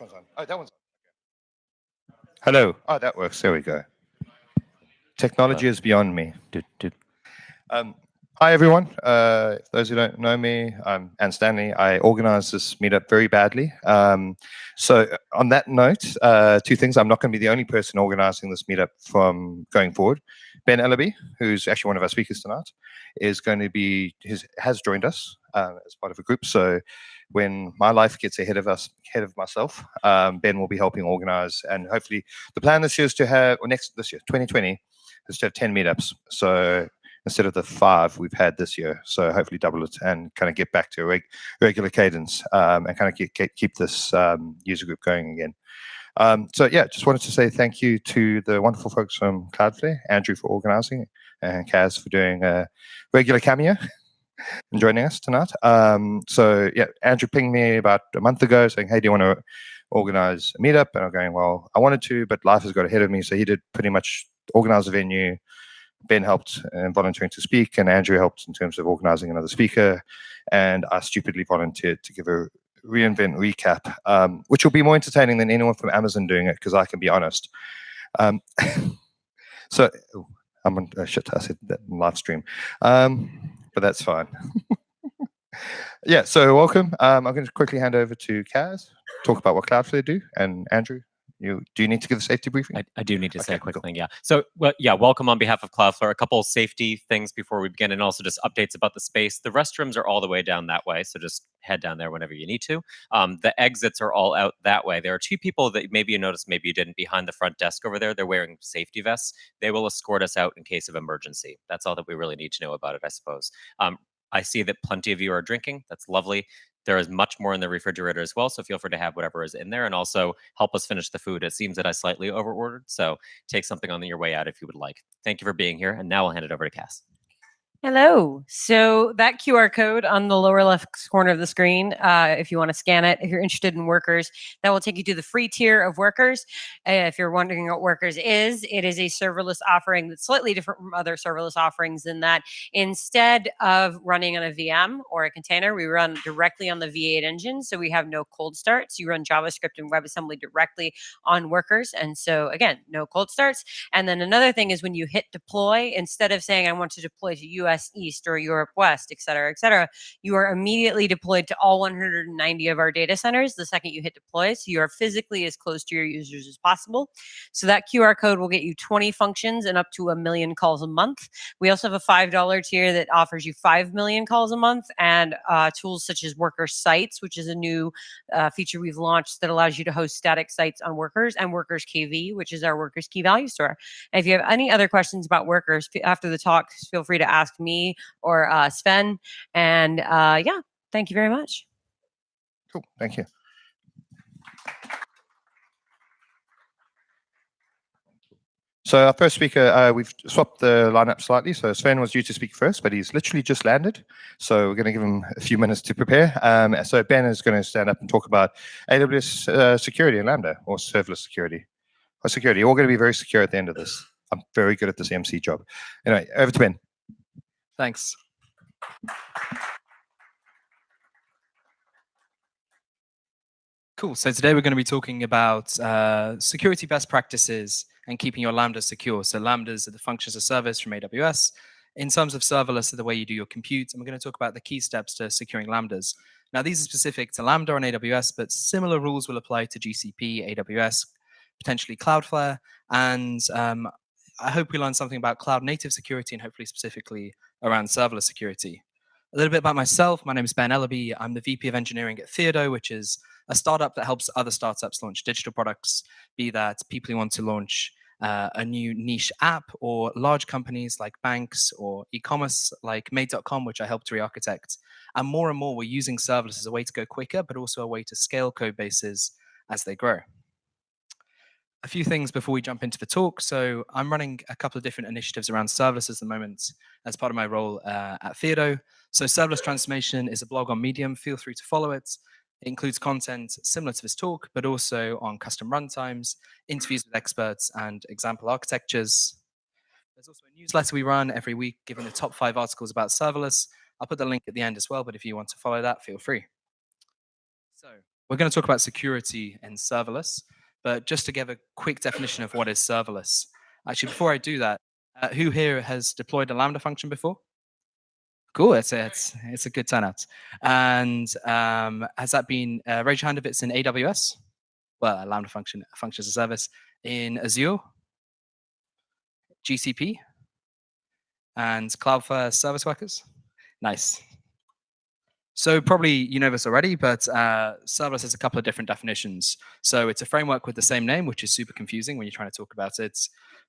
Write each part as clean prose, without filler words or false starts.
One's on. Oh, that one's on. Hello. Oh, that works. There we go. Technology is beyond me. Um, Hi, everyone. For those who don't know me, I'm Anne Stanley. I organize this meetup very badly. On that note, two things. I'm not going to be the only person organizing this meetup from going forward. Ben Ellaby, who's actually one of our speakers tonight, is going to be has joined us as part of a group. So when my life gets ahead of myself, Ben will be helping organize. And hopefully, the plan this year is to have, or this year, 2020, is to have 10 meetups. So instead of the 5 we've had this year. So hopefully double it and kind of get back to a regular cadence and kind of keep this user group going again. Just wanted to say thank you to the wonderful folks from Cloudflare, Andrew for organizing, and Kaz for doing a regular cameo and joining us tonight. Andrew pinged me about a month ago saying, hey, do you want to organize a meetup? And I'm going, well, I wanted to, but life has got ahead of me. So he did pretty much organize the venue. Ben helped in volunteering to speak, and Andrew helped in terms of organizing another speaker. And I stupidly volunteered to give a reInvent recap, which will be more entertaining than anyone from Amazon doing it, because I can be honest. I'm on, shit, I said that in live stream. But that's fine. So welcome. I'm going to quickly hand over to Kaz, talk about what Cloudflare do, and Andrew, do you need to give a safety briefing? I do need to say a quick thing, yeah. So, welcome on behalf of Cloudflare. A couple safety things before we begin, and also just updates about the space. The restrooms are all the way down that way, so just head down there whenever you need to. The exits are all out that way. There are 2 people that maybe you noticed, maybe you didn't, behind the front desk over there. They're wearing safety vests. They will escort us out in case of emergency. That's all that we really need to know about it, I suppose. I see that plenty of you are drinking. That's lovely. There is much more in the refrigerator as well, so feel free to have whatever is in there, and also help us finish the food. It seems that I slightly overordered, so take something on your way out if you would like. Thank you for being here, and now I'll hand it over to Cass. Hello. So that QR code on the lower left corner of the screen, if you want to scan it, if you're interested in Workers, that will take you to the free tier of Workers. If you're wondering what Workers is, it is a serverless offering that's slightly different from other serverless offerings in that instead of running on a VM or a container, we run directly on the V8 engine. So we have no cold starts. You run JavaScript and WebAssembly directly on Workers. And so again, no cold starts. And then another thing is when you hit deploy, instead of saying I want to deploy to US East or Europe West, et cetera, you are immediately deployed to all 190 of our data centers the second you hit deploy. So you are physically as close to your users as possible. So that QR code will get you 20 functions and up to 1 million calls a month. We also have a $5 tier that offers you 5 million calls a month, and tools such as Worker Sites, which is a new feature we've launched that allows you to host static sites on Workers, and Workers KV, which is our Workers key value store. And if you have any other questions about Workers after the talk, feel free to ask me or Sven. And thank you very much. Cool. Thank you. So our first speaker, we've swapped the lineup slightly. So Sven was due to speak first, but he's literally just landed. So we're going to give him a few minutes to prepare. So Ben is going to stand up and talk about AWS security in Lambda, or serverless security. Or security. You're all going to be very secure at the end of this. I'm very good at this MC job. Anyway, over to Ben. Thanks. Cool. So today we're going to be talking about security best practices and keeping your Lambda secure. So Lambdas are the functions of service from AWS. In terms of serverless, are the way you do your compute. And we're going to talk about the key steps to securing Lambdas. Now, these are specific to Lambda on AWS, but similar rules will apply to GCP, AWS, potentially Cloudflare. And I hope we learned something about cloud native security and hopefully specifically around serverless security. A little bit about myself. My name is Ben Ellaby. I'm the VP of Engineering at Theodo, which is a startup that helps other startups launch digital products, be that people who want to launch a new niche app, or large companies like banks or e-commerce like Made.com, which I helped re-architect. And more we're using serverless as a way to go quicker, but also a way to scale code bases as they grow. A few things before we jump into the talk. So I'm running a couple of different initiatives around serverless at the moment as part of my role at Theodo. So Serverless Transformation is a blog on Medium. Feel free to follow it. It includes content similar to this talk, but also on custom runtimes, interviews with experts, and example architectures. There's also a newsletter we run every week, giving the top 5 articles about serverless. I'll put the link at the end as well, but if you want to follow that, feel free. So We're going to talk about security and serverless, but just to give a quick definition of what is serverless. Actually, before I do that, who here has deployed a Lambda function before? Cool, it's a good turnout. And has that been, raise your hand if it's in AWS? Well, a Lambda function as a service. In Azure, GCP, and Cloudflare service workers? Nice. So probably you know this already, but serverless has a couple of different definitions. So it's a framework with the same name, which is super confusing when you're trying to talk about it.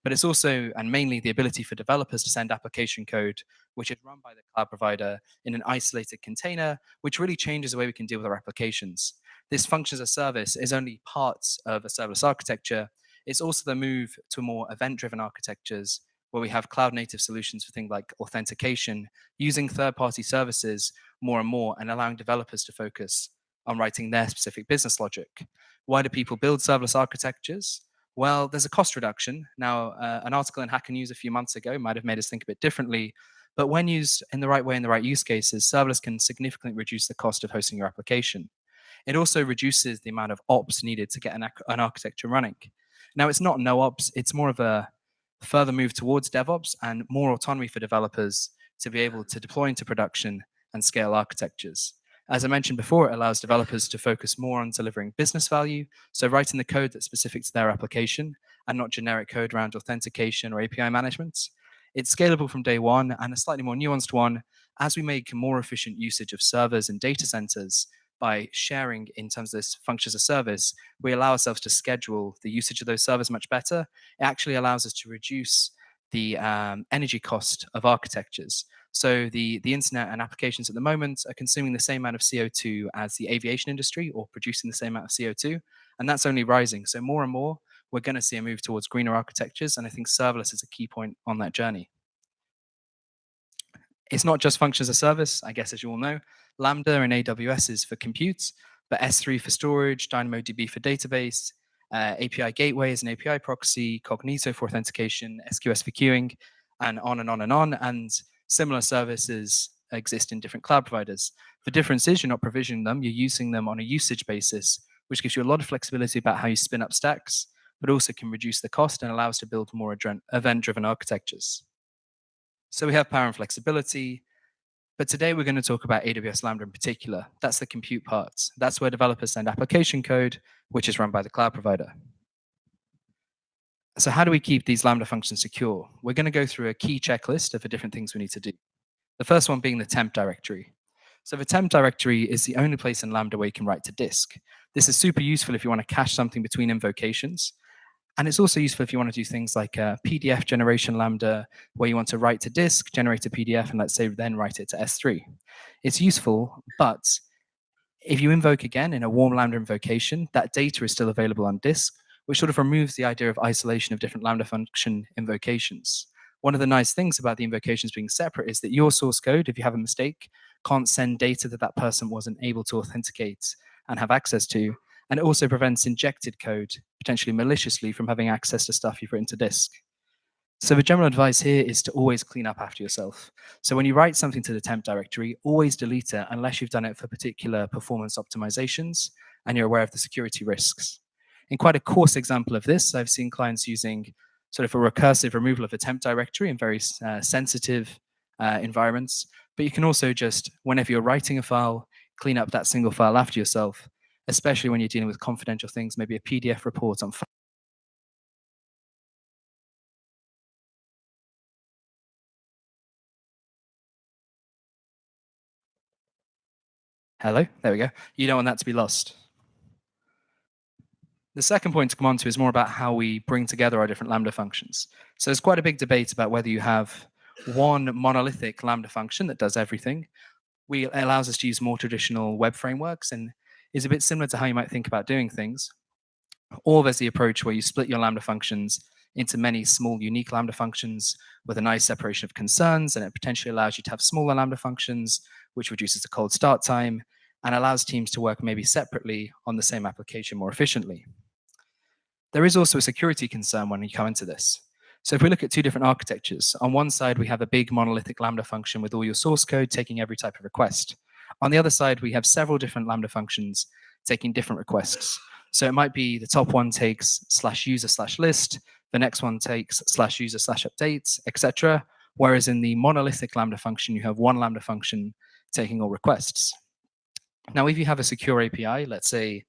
But it's also, and mainly, the ability for developers to send application code, which is run by the cloud provider in an isolated container, which really changes the way we can deal with our applications. This function as a service is only part of a serverless architecture. It's also the move to more event-driven architectures, where we have cloud-native solutions for things like authentication, using third-party services more and more, and allowing developers to focus on writing their specific business logic. Why do people build serverless architectures? Well, there's a cost reduction. Now, an article in Hacker News a few months ago might have made us think a bit differently, but when used in the right way in the right use cases, serverless can significantly reduce the cost of hosting your application. It also reduces the amount of ops needed to get an architecture running. Now, it's not no ops, it's more of a further move towards DevOps and more autonomy for developers to be able to deploy into production and scale architectures. As I mentioned before, it allows developers to focus more on delivering business value, so writing the code that's specific to their application and not generic code around authentication or API management. It's scalable from day one, and a slightly more nuanced one, as we make more efficient usage of servers and data centers by sharing in terms of this function as a service, we allow ourselves to schedule the usage of those servers much better. It actually allows us to reduce the energy cost of architectures. So the internet and applications at the moment are consuming the same amount of CO2 as the aviation industry, or producing the same amount of CO2, and that's only rising. So more and more, we're going to see a move towards greener architectures, and I think serverless is a key point on that journey. It's not just function as a service, I guess, as you all know. Lambda in AWS is for compute, but S3 for storage, DynamoDB for database, API Gateway is an API proxy, Cognito for authentication, SQS for queuing, and on and on and on. And similar services exist in different cloud providers. The difference is you're not provisioning them, you're using them on a usage basis, which gives you a lot of flexibility about how you spin up stacks, but also can reduce the cost and allow us to build more event-driven architectures. So we have power and flexibility, but today we're going to talk about AWS Lambda in particular. That's the compute part. That's where developers send application code, which is run by the cloud provider. So how do we keep these Lambda functions secure? We're going to go through a key checklist of the different things we need to do. The first one being the temp directory. So the temp directory is the only place in Lambda where you can write to disk. This is super useful if you want to cache something between invocations. And it's also useful if you want to do things like PDF generation Lambda, where you want to write to disk, generate a PDF, and let's say then write it to S3. It's useful, but if you invoke again in a warm Lambda invocation, that data is still available on disk, which sort of removes the idea of isolation of different Lambda function invocations. One of the nice things about the invocations being separate is that your source code, if you have a mistake, can't send data that that person wasn't able to authenticate and have access to. And it also prevents injected code, potentially maliciously, from having access to stuff you've written to disk. So the general advice here is to always clean up after yourself. So when you write something to the temp directory, always delete it unless you've done it for particular performance optimizations and you're aware of the security risks. In quite a coarse example of this, I've seen clients using sort of a recursive removal of a temp directory in very sensitive environments. But you can also just, whenever you're writing a file, clean up that single file after yourself, especially when you're dealing with confidential things, maybe a PDF report on. Hello, there we go. You don't want that to be lost. The second point to come on to is more about how we bring together our different Lambda functions. So there's quite a big debate about whether you have one monolithic Lambda function that does everything. It allows us to use more traditional web frameworks and is a bit similar to how you might think about doing things. Or there's the approach where you split your Lambda functions into many small unique Lambda functions with a nice separation of concerns, and it potentially allows you to have smaller Lambda functions, which reduces the cold start time and allows teams to work maybe separately on the same application more efficiently. There is also a security concern when you come into this. So if we look at two different architectures, on one side, we have a big monolithic Lambda function with all your source code taking every type of request. On the other side, we have several different Lambda functions taking different requests. So it might be the top one takes /user/list, the next one takes /user/updates, etc. Whereas in the monolithic Lambda function, you have one Lambda function taking all requests. Now, if you have a secure API, let's say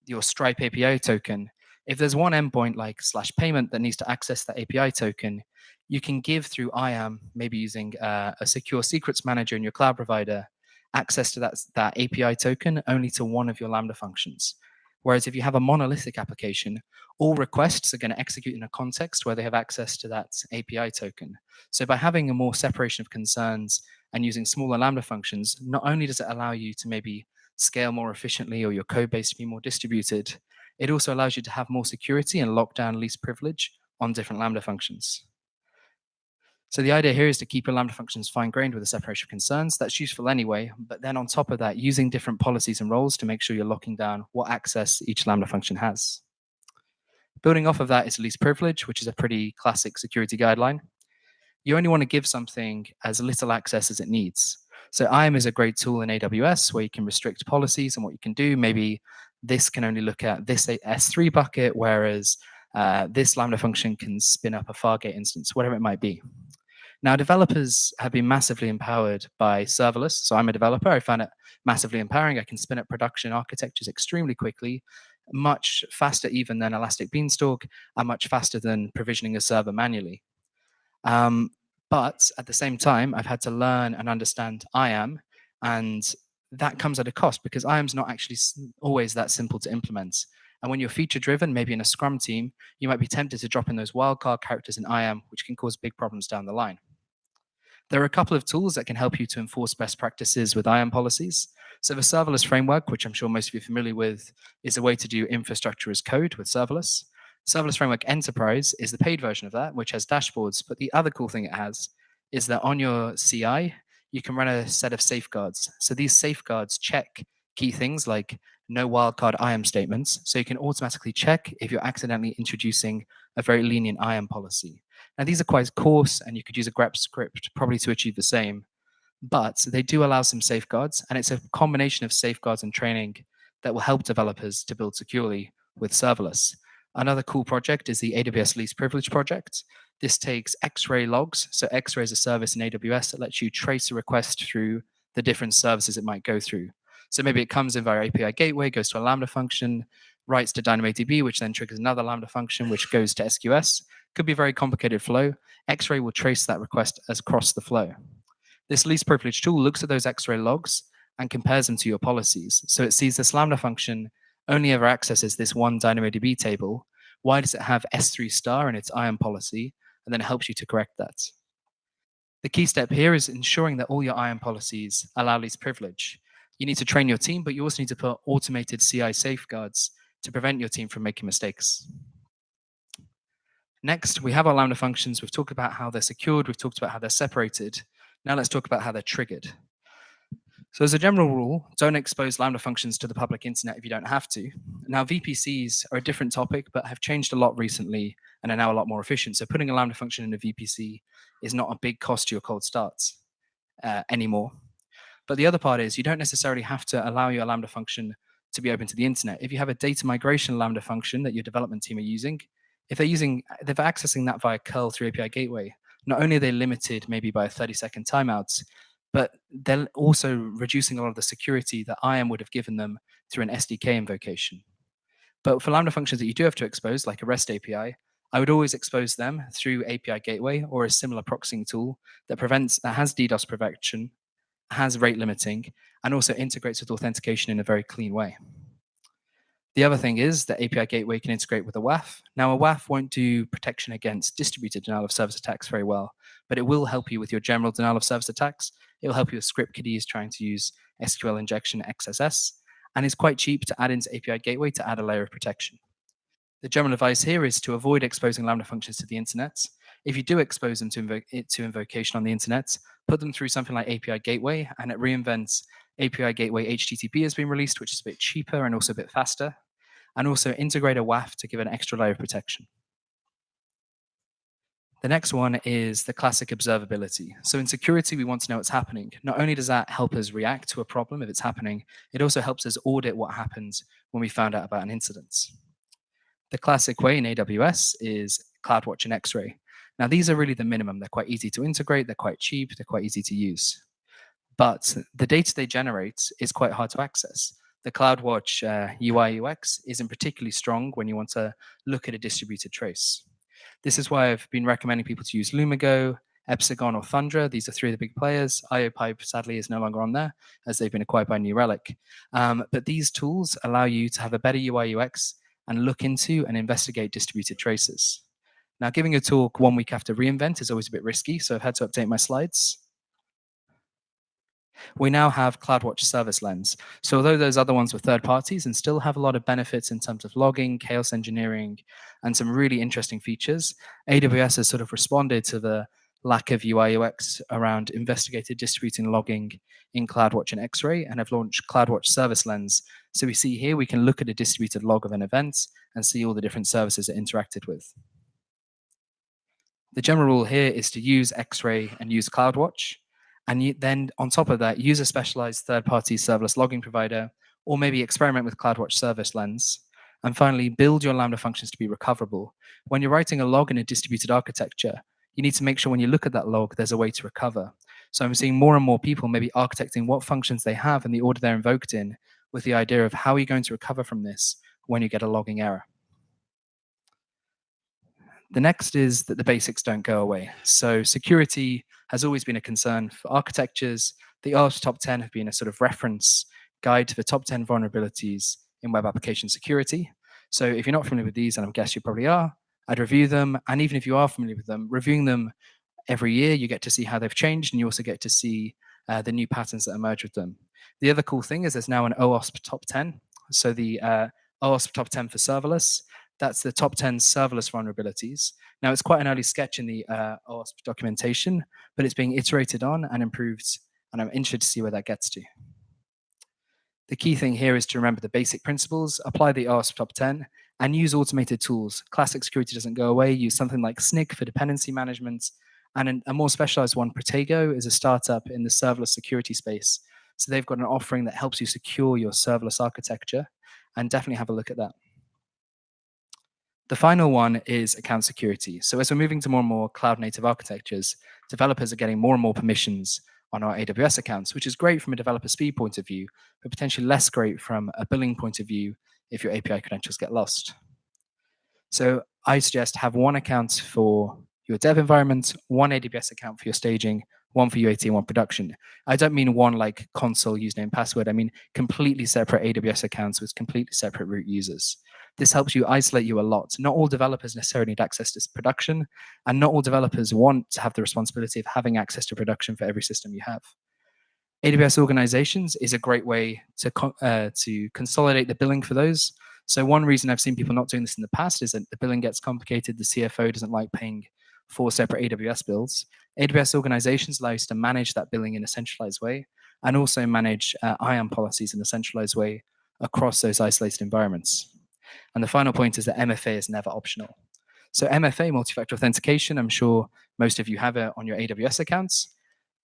your Stripe API token, if there's one endpoint like /payment that needs to access that API token, you can give through IAM, maybe using a secure secrets manager in your cloud provider, access to that API token only to one of your Lambda functions. Whereas if you have a monolithic application, all requests are going to execute in a context where they have access to that API token. So by having a more separation of concerns and using smaller Lambda functions, not only does it allow you to maybe scale more efficiently or your code base to be more distributed, it also allows you to have more security and lock down least privilege on different Lambda functions. So the idea here is to keep your Lambda functions fine-grained with a separation of concerns. That's useful anyway, but then on top of that, using different policies and roles to make sure you're locking down what access each Lambda function has. Building off of that is least privilege, which is a pretty classic security guideline. You only want to give something as little access as it needs. So IAM is a great tool in AWS where you can restrict policies and what you can do. Maybe this can only look at this S3 bucket, whereas this Lambda function can spin up a Fargate instance, whatever it might be. Now, developers have been massively empowered by serverless. So I'm a developer. I found it massively empowering. I can spin up production architectures extremely quickly, much faster even than Elastic Beanstalk, and much faster than provisioning a server manually. But at the same time, I've had to learn and understand IAM, and that comes at a cost because IAM is not actually always that simple to implement. And when you're feature driven, maybe in a Scrum team, you might be tempted to drop in those wildcard characters in IAM, which can cause big problems down the line. There are a couple of tools that can help you to enforce best practices with IAM policies. So the serverless framework, which I'm sure most of you are familiar with, is a way to do infrastructure as code with serverless. Serverless Framework Enterprise is the paid version of that, which has dashboards. But the other cool thing it has is that on your CI, you can run a set of safeguards. So these safeguards check key things like no wildcard IAM statements. So you can automatically check if you're accidentally introducing a very lenient IAM policy. Now, these are quite coarse, and you could use a grep script probably to achieve the same. But they do allow some safeguards, and it's a combination of safeguards and training that will help developers to build securely with serverless. Another cool project is the AWS Least Privilege project. This takes X-ray logs. So X-ray is a service in AWS that lets you trace a request through the different services it might go through. So maybe it comes in via API gateway, goes to a Lambda function, writes to DynamoDB, which then triggers another Lambda function, which goes to SQS. Could be a very complicated flow. X-ray will trace that request as across the flow. This least privilege tool looks at those X-ray logs and compares them to your policies. So it sees this Lambda function only ever accesses this one DynamoDB table. Why does it have S3 star in its IAM policy? And then it helps you to correct that. The key step here is ensuring that all your IAM policies allow least privilege. You need to train your team, but you also need to put automated CI safeguards to prevent your team from making mistakes. Next, we have our Lambda functions. We've talked about how they're secured. We've talked about how they're separated. Now let's talk about how they're triggered. So as a general rule, don't expose Lambda functions to the public internet if you don't have to. Now, VPCs are a different topic, but have changed a lot recently and are now a lot more efficient. So putting a Lambda function in a VPC is not a big cost to your cold starts anymore. But the other part is you don't necessarily have to allow your Lambda function to be open to the internet. If you have a data migration Lambda function that your development team are using, if they're accessing that via curl through API gateway, not only are they limited maybe by a 30-second timeout, but they're also reducing a lot of the security that IAM would have given them through an SDK invocation. But for Lambda functions that you do have to expose, like a REST API, I would always expose them through API gateway or a similar proxying tool that has DDoS prevention, has rate limiting, and also integrates with authentication in a very clean way. The other thing is that API gateway can integrate with a WAF. Now, a WAF won't do protection against distributed denial of service attacks very well, but it will help you with your general denial of service attacks. It will help you with script kiddies trying to use SQL injection XSS, and it's quite cheap to add into API gateway to add a layer of protection. The general advice here is to avoid exposing Lambda functions to the internet. If you do expose them to invocation on the internet, put them through something like API gateway, and it reinvents API gateway HTTP has been released, which is a bit cheaper and also a bit faster. And also integrate a WAF to give an extra layer of protection. The next one is the classic observability. So in security, we want to know what's happening. Not only does that help us react to a problem if it's happening, it also helps us audit what happens when we found out about an incident. The classic way in AWS is CloudWatch and X-Ray. Now, these are really the minimum. They're quite easy to integrate, they're quite cheap, they're quite easy to use. But the data they generate is quite hard to access. The CloudWatch UI UX isn't particularly strong when you want to look at a distributed trace. This is why I've been recommending people to use Lumigo, Epsagon, or Thundra. These are three of the big players. IOPipe, sadly, is no longer on there as they've been acquired by New Relic. But these tools allow you to have a better UI UX and look into and investigate distributed traces. Now, giving a talk 1 week after reInvent is always a bit risky, so I've had to update my slides. We now have CloudWatch Service Lens. So although those other ones were third parties and still have a lot of benefits in terms of logging, chaos engineering, and some really interesting features, AWS has sort of responded to the lack of UI UX around investigated distributed logging in CloudWatch and X-Ray and have launched CloudWatch Service Lens. So we see here, we can look at a distributed log of an event and see all the different services it interacted with. The general rule here is to use X-Ray and use CloudWatch. And then on top of that, use a specialized third-party serverless logging provider, or maybe experiment with CloudWatch Service Lens. And finally, build your Lambda functions to be recoverable. When you're writing a log in a distributed architecture, you need to make sure when you look at that log, there's a way to recover. So I'm seeing more and more people maybe architecting what functions they have and the order they're invoked in, with the idea of how are you going to recover from this when you get a logging error. The next is that the basics don't go away. So security has always been a concern for architectures. The OWASP top 10 have been a sort of reference guide to the top 10 vulnerabilities in web application security. So if you're not familiar with these, and I guess you probably are, I'd review them. And even if you are familiar with them, reviewing them every year, you get to see how they've changed, and you also get to see the new patterns that emerge with them. The other cool thing is there's now an OWASP top 10. So the OWASP top 10 for serverless, that's the top 10 serverless vulnerabilities. Now, it's quite an early sketch in the OWASP documentation, but it's being iterated on and improved, and I'm interested to see where that gets to. The key thing here is to remember the basic principles, apply the OWASP top 10, and use automated tools. Classic security doesn't go away. Use something like Snyk for dependency management, and a more specialized one, Protego, is a startup in the serverless security space. So they've got an offering that helps you secure your serverless architecture, and definitely have a look at that. The final one is account security. So as we're moving to more and more cloud-native architectures, developers are getting more and more permissions on our AWS accounts, which is great from a developer speed point of view, but potentially less great from a billing point of view if your API credentials get lost. So I suggest have one account for your dev environment, one AWS account for your staging, one for UAT, and one production. I don't mean one like console username password. I mean completely separate AWS accounts with completely separate root users. This helps you isolate you a lot. Not all developers necessarily need access to production, and not all developers want to have the responsibility of having access to production for every system you have. AWS organizations is a great way to consolidate the billing for those. So one reason I've seen people not doing this in the past is that the billing gets complicated. The CFO doesn't like paying 4 separate AWS bills. AWS organizations allow you to manage that billing in a centralized way, and also manage IAM policies in a centralized way across those isolated environments. And the final point is that MFA is never optional. So MFA, multi-factor authentication, I'm sure most of you have it on your AWS accounts.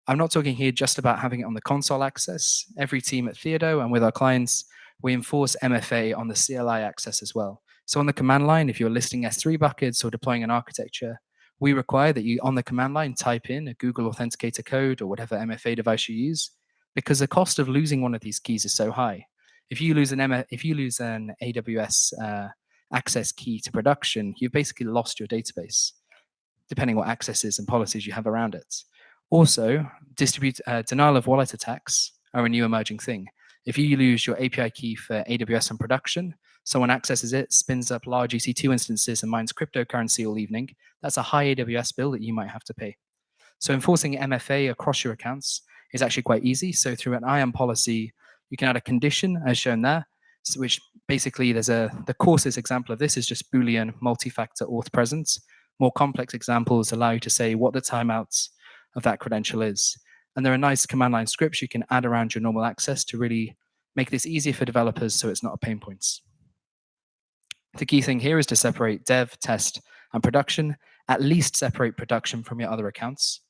I'm not talking here just about having it on the console access. Every team at Theodo and with our clients, we enforce MFA on the CLI access as well. So on the command line, if you're listing S3 buckets or deploying an architecture, we require that you, on the command line, type in a Google Authenticator code or whatever MFA device you use, because the cost of losing one of these keys is so high. If you lose an AWS access key to production, you've basically lost your database, depending what accesses and policies you have around it. Also, denial of wallet attacks are a new emerging thing. If you lose your API key for AWS in production, someone accesses it, spins up large EC2 instances, and mines cryptocurrency all evening, that's a high AWS bill that you might have to pay. So enforcing MFA across your accounts is actually quite easy. So through an IAM policy, you can add a condition as shown there, so which basically the course's example of this is just Boolean multi-factor auth presence. More complex examples allow you to say what the timeouts of that credential is. And there are nice command line scripts you can add around your normal access to really make this easier for developers so it's not a pain point. The key thing here is to separate dev, test, and production, At least separate production from your other accounts.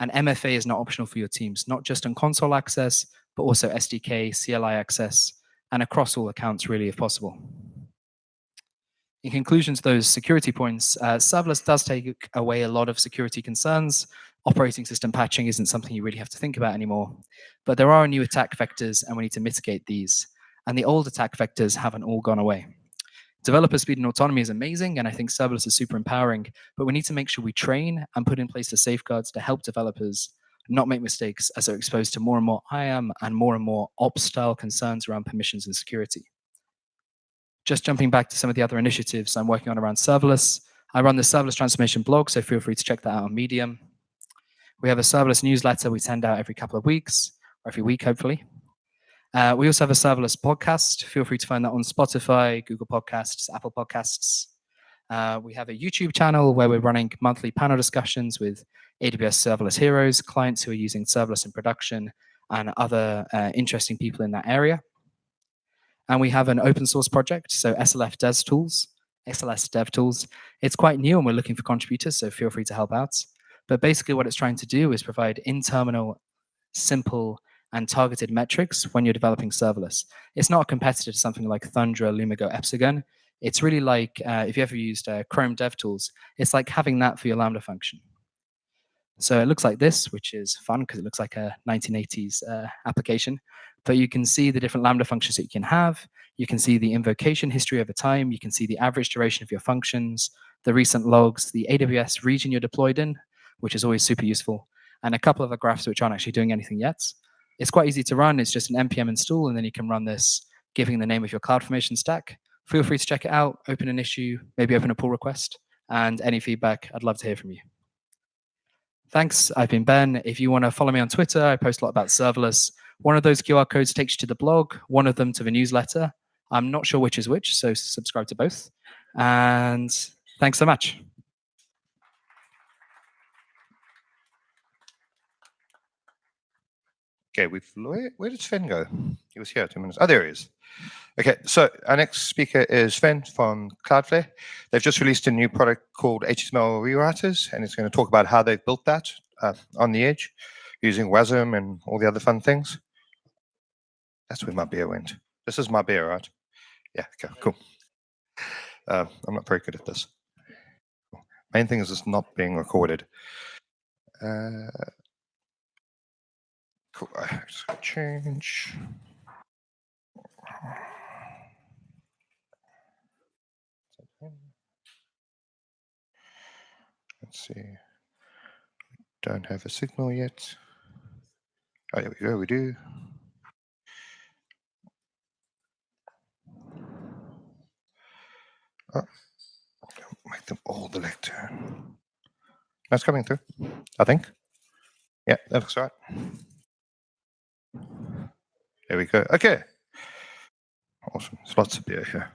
And MFA is not optional for your teams, not just on console access, but also SDK, CLI access, and across all accounts really if possible. In conclusion to those security points, serverless does take away a lot of security concerns. Operating system patching isn't something you really have to think about anymore. But there are new attack vectors, and we need to mitigate these. And the old attack vectors haven't all gone away. Developer speed and autonomy is amazing, and I think serverless is super empowering, but we need to make sure we train and put in place the safeguards to help developers not make mistakes as they're exposed to more and more IAM and more ops-style concerns around permissions and security. Just jumping back to some of the other initiatives I'm working on around serverless. I run the serverless transformation blog, so feel free to check that out on Medium. We have a serverless newsletter we send out every couple of weeks, or every week, hopefully. We also have a serverless podcast. Feel free to find that on Spotify, Google Podcasts, Apple Podcasts. We have a YouTube channel where we're running monthly panel discussions with AWS serverless heroes, clients who are using serverless in production, and other interesting people in that area. And we have an open source project, so SLS Dev Tools. It's quite new and we're looking for contributors, so feel free to help out. But basically what it's trying to do is provide in-terminal, simple, and targeted metrics when you're developing serverless. It's not a competitor to something like Thundra, Lumigo, Epsagon. It's really like, if you ever used Chrome DevTools, it's like having that for your Lambda function. So it looks like this, which is fun because it looks like a 1980s application. But you can see the different Lambda functions that you can have. You can see the invocation history over time. You can see the average duration of your functions, the recent logs, the AWS region you're deployed in, which is always super useful, and a couple of the graphs which aren't actually doing anything yet. It's quite easy to run. It's just an npm install, and then you can run this, giving the name of your CloudFormation stack. Feel free to check it out, open an issue, maybe open a pull request, and any feedback, I'd love to hear from you. Thanks, I've been Ben. If you want to follow me on Twitter, I post a lot about serverless. One of those QR codes takes you to the blog, one of them to the newsletter. I'm not sure which is which, so subscribe to both. And thanks so much. Okay, where did Sven go? He was here 2 minutes. Oh, there he is. Okay, so our next speaker is Sven from Cloudflare. They've just released a new product called HTML Rewriters, and he's going to talk about how they've built that on the edge using WASM and all the other fun things. That's where my beer went. This is my beer, right? Yeah, okay, cool. I'm not very good at this. Main thing is it's not being recorded. Cool, I just got to change. Let's see. Don't have a signal yet. Oh, here we go, we do. Oh, make them all the lectern. That's coming through, I think. Yeah, that looks right. There we go. Okay. Awesome. There's lots of beer here.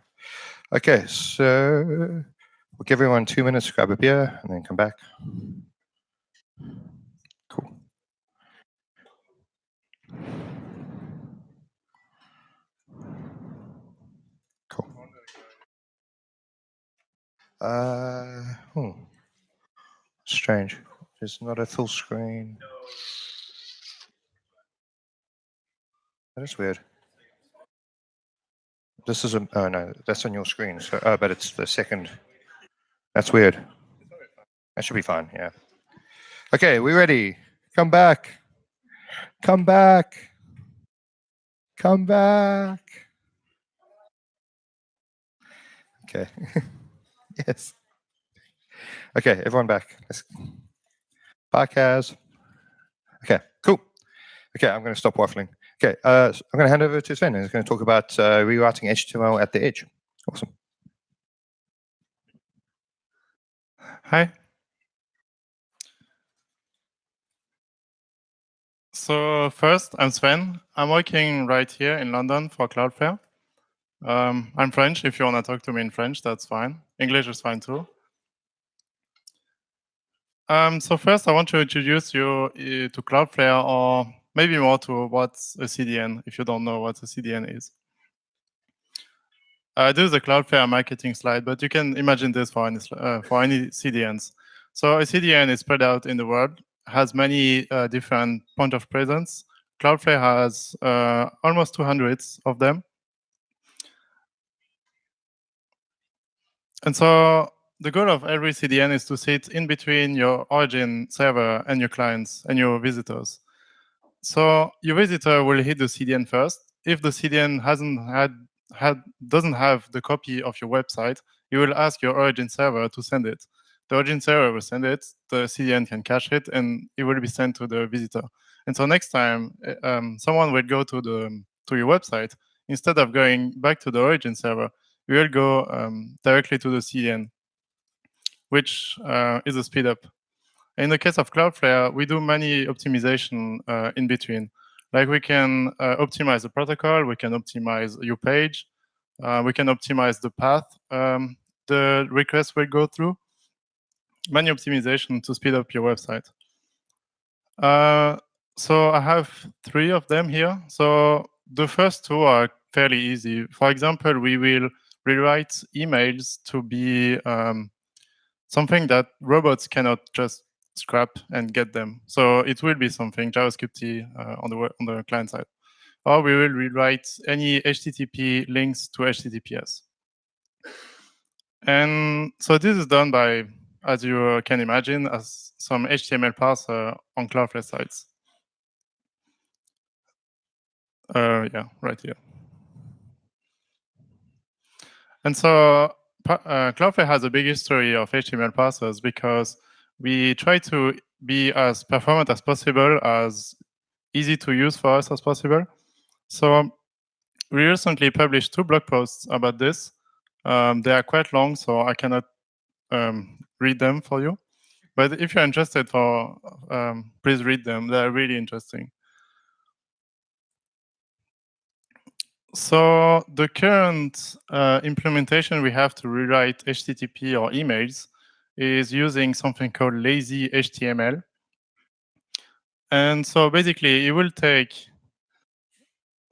Okay, so we'll give everyone 2 minutes to grab a beer and then come back. Cool. Cool. Strange. There's not a full screen. That is weird. This is oh no, that's on your screen. So, but it's the second. That's weird. That should be fine. Yeah. Okay, we ready? Come back. Come back. Come back. Okay. Yes. Okay, everyone back. Bye, Kaz. Okay, cool. Okay, I'm going to stop waffling. Okay, so I'm going to hand over to Sven, and he's going to talk about rewriting HTML at the edge. Awesome. Hi. So first, I'm Sven. I'm working right here in London for Cloudflare. I'm French. If you want to talk to me in French, that's fine. English is fine too. So first, I want to introduce you to Cloudflare, or maybe more to what's a CDN, if you don't know what a CDN is. This is a Cloudflare marketing slide, but you can imagine this for any CDNs. So a CDN is spread out in the world, has many different point of presence. Cloudflare has almost 200 of them. And so the goal of every CDN is to sit in between your origin server and your clients and your visitors. So your visitor will hit the CDN first. If the CDN doesn't have the copy of your website, you will ask your origin server to send it. The origin server will send it, the CDN can cache it, and it will be sent to the visitor. And so next time someone will go to your website, instead of going back to the origin server, you will go directly to the CDN, which is a speed up. In the case of Cloudflare, we do many optimization in between. Like we can optimize the protocol, we can optimize your page, we can optimize the path the request will go through. Many optimization to speed up your website. So I have 3 of them here. So the first 2 are fairly easy. For example, we will rewrite emails to be something that robots cannot just scrap and get them. So it will be something JavaScript on the client side. Or we will rewrite any HTTP links to HTTPS. And so this is done by, as you can imagine, as some HTML parser on Cloudflare sites. Yeah, right here. And so Cloudflare has a big history of HTML parsers because we try to be as performant as possible, as easy to use for us as possible. So we recently published 2 blog posts about this. They are quite long, so I cannot read them for you. But if you're interested, please read them. They're really interesting. So the current implementation we have to rewrite HTTP or emails is using something called lazy HTML. And so basically, it will take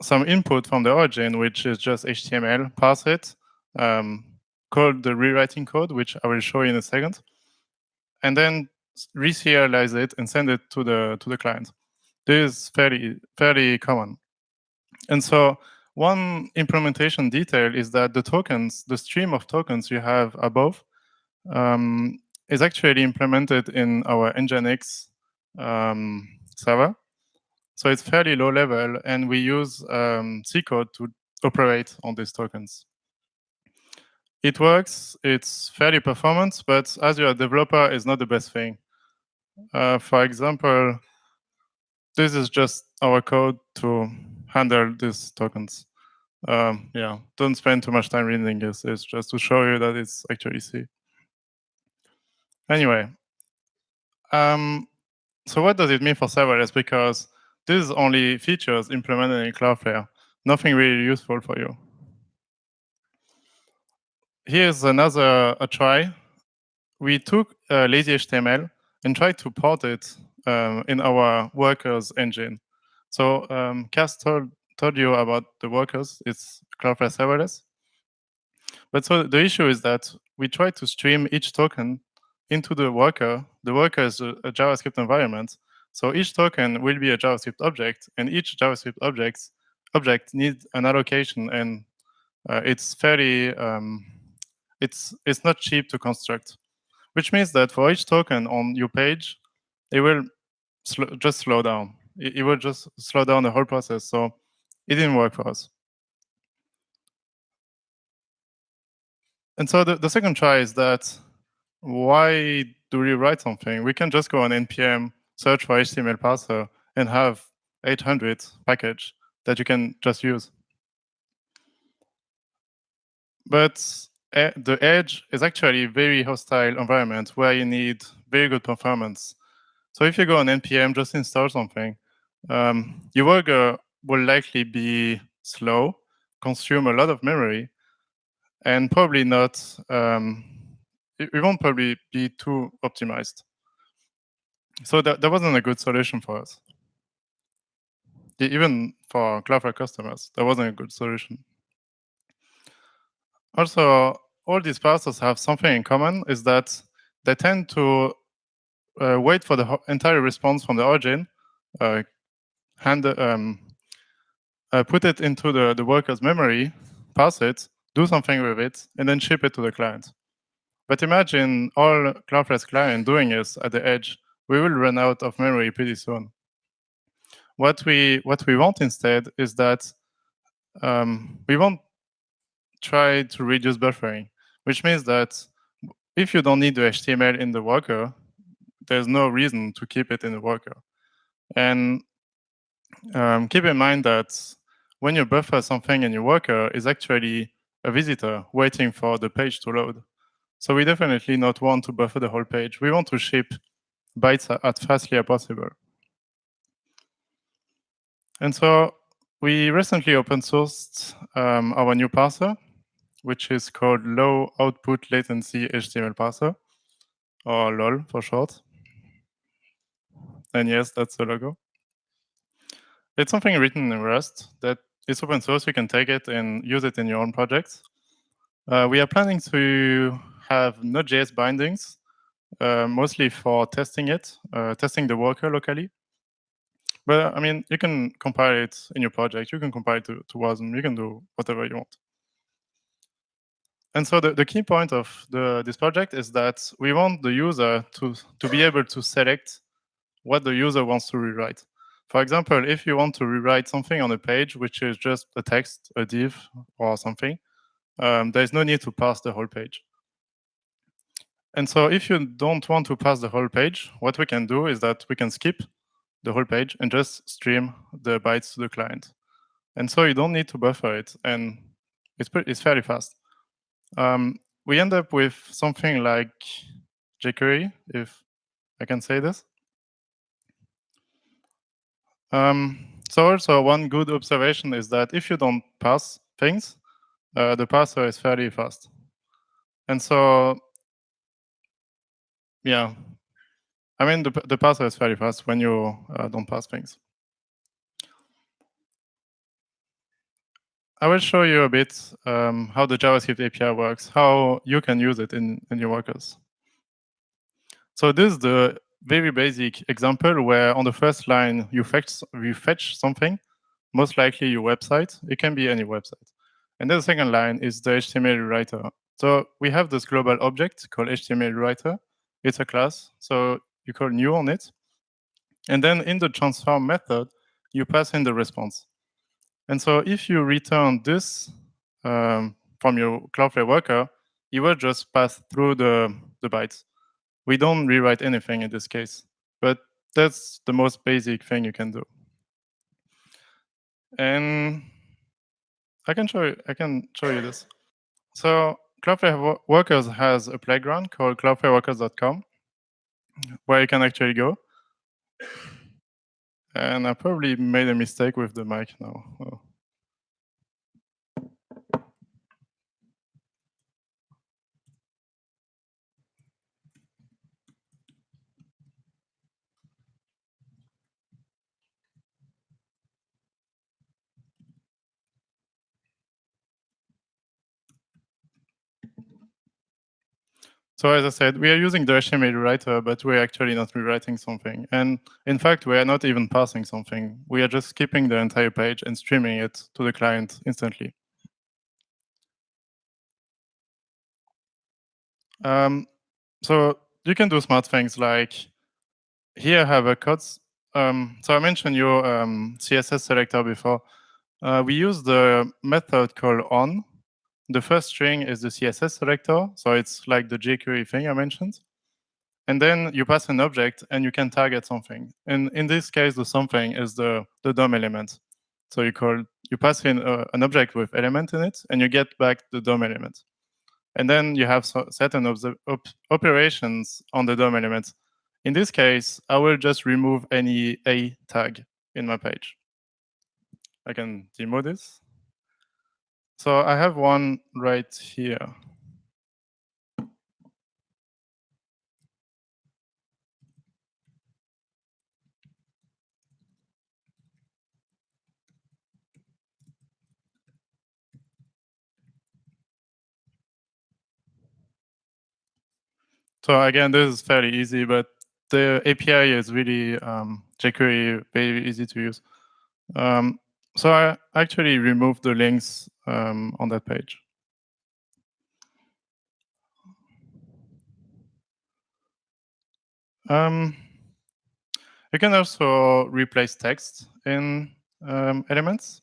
some input from the origin, which is just HTML, parse it, call the rewriting code, which I will show you in a second, and then reserialize it and send it to the client. This is fairly common. And so one implementation detail is that the tokens, the stream of tokens you have above, is actually implemented in our Nginx server. So it's fairly low level, and we use C code to operate on these tokens. It works, it's fairly performant, but as you're a developer, it's not the best thing. For example, this is just our code to handle these tokens. Yeah, don't spend too much time reading this. It's just to show you that it's actually C. Anyway, so what does it mean for serverless? Because this is only features implemented in Cloudflare, nothing really useful for you. Here's another try. We took lazy HTML and tried to port it in our workers engine. So Cass told you about the workers. It's Cloudflare serverless. But so the issue is that we try to stream each token into the worker. The worker is a JavaScript environment. So each token will be a JavaScript object, and each JavaScript object needs an allocation, and it's fairly it's not cheap to construct. Which means that for each token on your page, it will just slow down. It will just slow down the whole process. So it didn't work for us. And so the second try is that why do we write something? We can just go on npm, search for HTML parser, and have 800 package that you can just use. But the edge is actually a very hostile environment where you need very good performance. So if you go on npm, just install something, your worker will likely be slow, consume a lot of memory, and probably not, it won't probably be too optimized. So that wasn't a good solution for us. Even for Cloudflare customers, that wasn't a good solution. Also, all these parsers have something in common, is that they tend to wait for the entire response from the origin, put it into the worker's memory, pass it, do something with it, and then ship it to the client. But imagine all Cloudflare's client doing is at the edge. We will run out of memory pretty soon. What we want instead is that we won't try to reduce buffering, which means that if you don't need the HTML in the worker, there's no reason to keep it in the worker. And keep in mind that when you buffer something in your worker, is actually a visitor waiting for the page to load. So we definitely not want to buffer the whole page. We want to ship bytes as fastly as possible. And so we recently open sourced our new parser, which is called Low Output Latency HTML Parser, or LOL for short. And yes, that's the logo. It's something written in Rust that is open source. You can take it and use it in your own projects. We are planning to have Node.js bindings, mostly for testing it, testing the worker locally. But I mean, you can compile it in your project. You can compile it to WASM. You can do whatever you want. And so the key point of this project is that we want the user to be able to select what the user wants to rewrite. For example, if you want to rewrite something on a page, which is just a text, a div, or something, there's no need to parse the whole page. And so if you don't want to parse the whole page, what we can do is that we can skip the whole page and just stream the bytes to the client. And so you don't need to buffer it, and it's fairly fast. We end up with something like jQuery, if I can say this. So also one good observation is that if you don't parse things, the parser is fairly fast. And so, yeah, I mean, the parser is fairly fast when you don't parse things. I will show you a bit how the JavaScript API works, how you can use it in your workers. So this is the very basic example where on the first line you fetch something, most likely your website. It can be any website. And then the second line is the HTML rewriter. So we have this global object called HTML rewriter. It's a class, so you call new on it. And then in the transform method, you pass in the response. And so if you return this from your Cloudflare worker, you will just pass through the bytes. We don't rewrite anything in this case, but that's the most basic thing you can do. And I can show you this. So Cloudflare Workers has a playground called cloudflareworkers.com where you can actually go. And I probably made a mistake with the mic now. Oh. So as I said, we are using the HTML rewriter, but we're actually not rewriting something. And in fact, we are not even parsing something. We are just skipping the entire page and streaming it to the client instantly. So you can do smart things like, here I have a code. So I mentioned your CSS selector before. We use the method called on. The first string is the CSS selector, so it's like the jQuery thing I mentioned. And then you pass an object, and you can target something. And in this case, the something is the DOM element. So you pass in an object with element in it, and you get back the DOM element. And then you have certain operations on the DOM element. In this case, I will just remove any A tag in my page. I can demo this. So I have one right here. So again, this is fairly easy, but the API is really jQuery, very easy to use. So I actually removed the links on that page. You can also replace text in elements.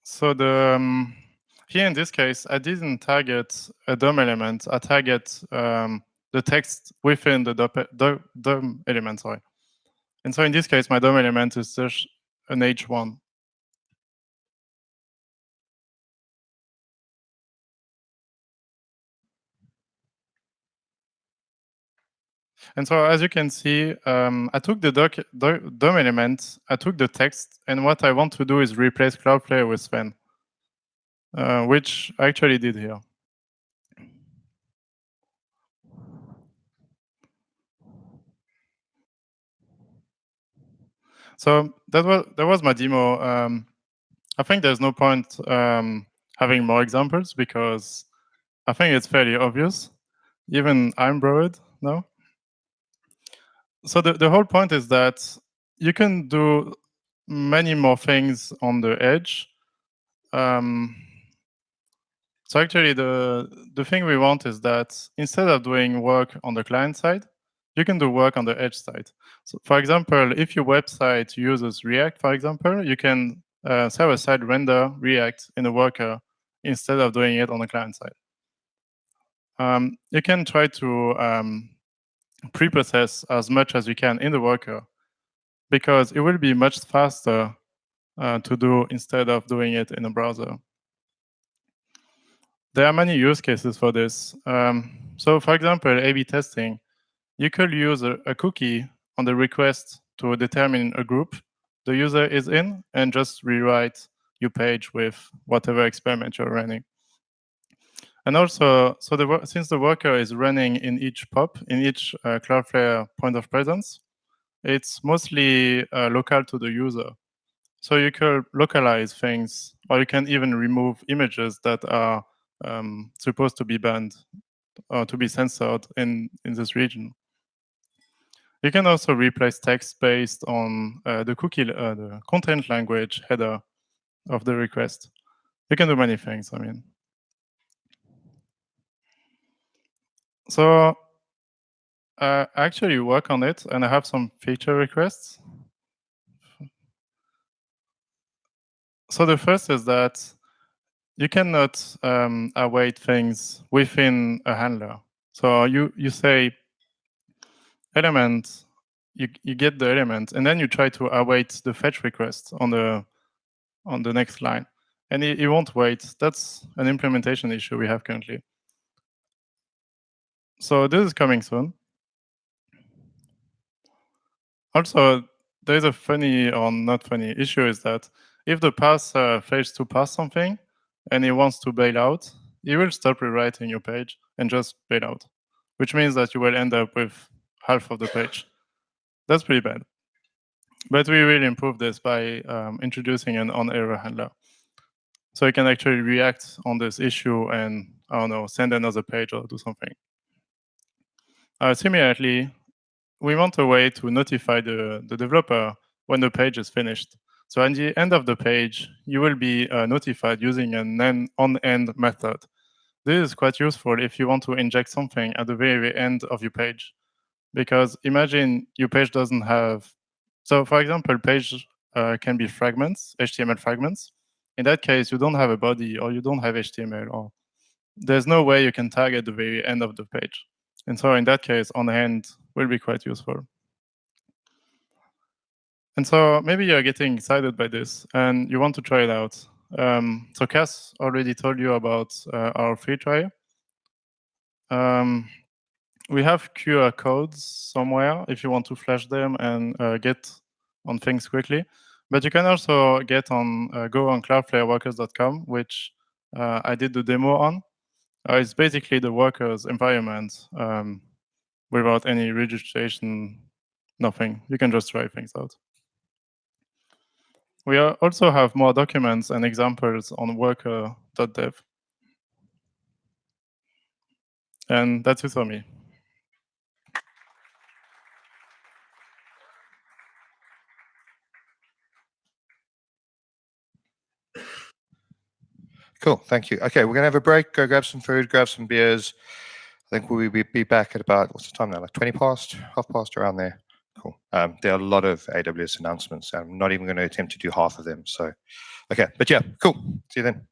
So here in this case, I didn't target a DOM element. I target the text within the DOM element. Sorry. And so in this case, my DOM element is just an H1. And so as you can see, I took the DOM element, I took the text, and what I want to do is replace Cloudflare with Sven, which I actually did here. So that was my demo. I think there's no point having more examples because I think it's fairly obvious. Even I'm broad now. So the whole point is that you can do many more things on the edge. So actually, the thing we want is that instead of doing work on the client side, you can do work on the edge side. So for example, if your website uses React, for example, you can server-side render React in a worker instead of doing it on the client side. You can try to pre-process as much as you can in the worker because it will be much faster to do instead of doing it in a browser. There are many use cases for this. So for example, A/B testing, you could use a cookie on the request to determine a group the user is in and just rewrite your page with whatever experiment you're running. And also, so since the worker is running in each POP, in each Cloudflare point of presence, it's mostly local to the user. So you could localize things, or you can even remove images that are supposed to be banned or to be censored in this region. You can also replace text based on the cookie, the content language header of the request. You can do many things, I mean. So I actually work on it, and I have some feature requests. So the first is that you cannot await things within a handler. So you say element, you get the element, and then you try to await the fetch request on the next line, and it won't wait. That's an implementation issue we have currently. So this is coming soon. Also, there is a funny or not funny issue is that if the parser fails to parse something and it wants to bail out, it will stop rewriting your page and just bail out, which means that you will end up with half of the page. That's pretty bad. But we will improve this by introducing an on-error handler. So you can actually react on this issue and, I don't know, send another page or do something. Similarly, we want a way to notify the developer when the page is finished. So at the end of the page, you will be notified using an on-end method. This is quite useful if you want to inject something at the very end of your page. Because imagine your page doesn't have, so for example, page can be fragments, HTML fragments. In that case, you don't have a body or you don't have HTML, or there's no way you can target the very end of the page. And so in that case, on-end will be quite useful. And so maybe you're getting excited by this and you want to try it out. So Cass already told you about our free trial. We have QR codes somewhere if you want to flash them and get on things quickly. But you can also get on go on cloudflareworkers.com, which I did the demo on. It's basically the workers environment without any registration, nothing. You can just try things out. We also have more documents and examples on worker.dev. And that's it for me. Cool, thank you. Okay, we're gonna have a break, go grab some food, grab some beers. I think we'll be back at about, what's the time now, like 20 past, half past, around there. Cool. There are a lot of AWS announcements. I'm not even going to attempt to do half of them. So, okay, but yeah, cool. See you then.